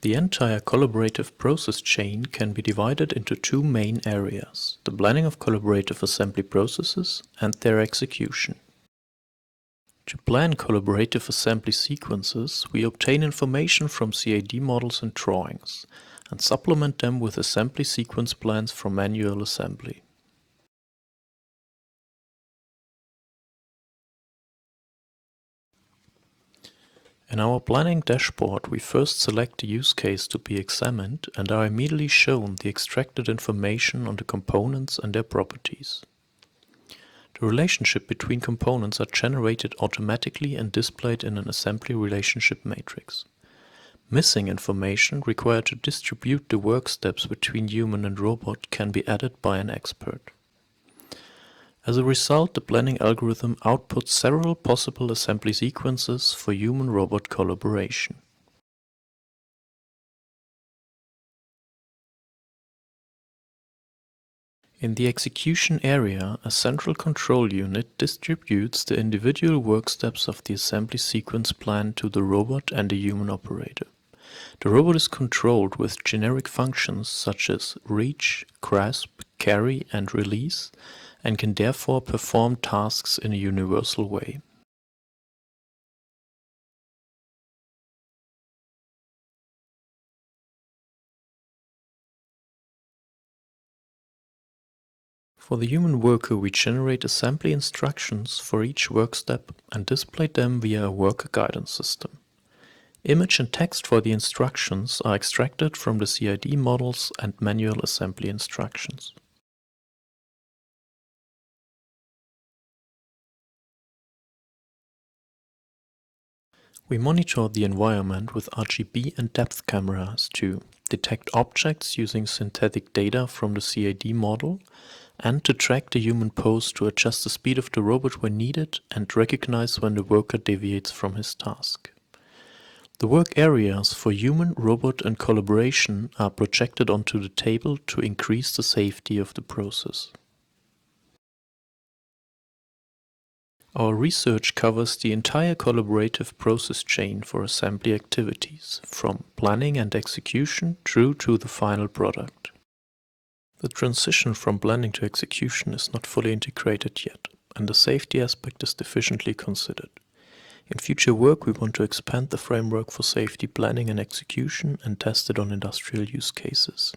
The entire collaborative process chain can be divided into two main areas: the planning of collaborative assembly processes and their execution. To plan collaborative assembly sequences, we obtain information from CAD models and drawings, and supplement them with assembly sequence plans for manual assembly. In our planning dashboard, we first select the use case to be examined and are immediately shown the extracted information on the components and their properties. The relationship between components are generated automatically and displayed in an assembly relationship matrix. Missing information required to distribute the work steps between human and robot can be added by an expert. As a result, the planning algorithm outputs several possible assembly sequences for human-robot collaboration. In the execution area, a central control unit distributes the individual work steps of the assembly sequence plan to the robot and the human operator. The robot is controlled with generic functions such as reach, grasp, carry, and release, and can therefore perform tasks in a universal way. For the human worker, we generate assembly instructions for each work step and display them via a worker guidance system. Image and text for the instructions are extracted from the CAD models and manual assembly instructions. We monitor the environment with RGB and depth cameras to detect objects using synthetic data from the CAD model and to track the human pose to adjust the speed of the robot when needed and recognize when the worker deviates from his task. The work areas for human, robot and collaboration are projected onto the table to increase the safety of the process. Our research covers the entire collaborative process chain for assembly activities, from planning and execution through to the final product. The transition from planning to execution is not fully integrated yet, and the safety aspect is deficiently considered. In future work, we want to expand the framework for safety planning and execution and test it on industrial use cases.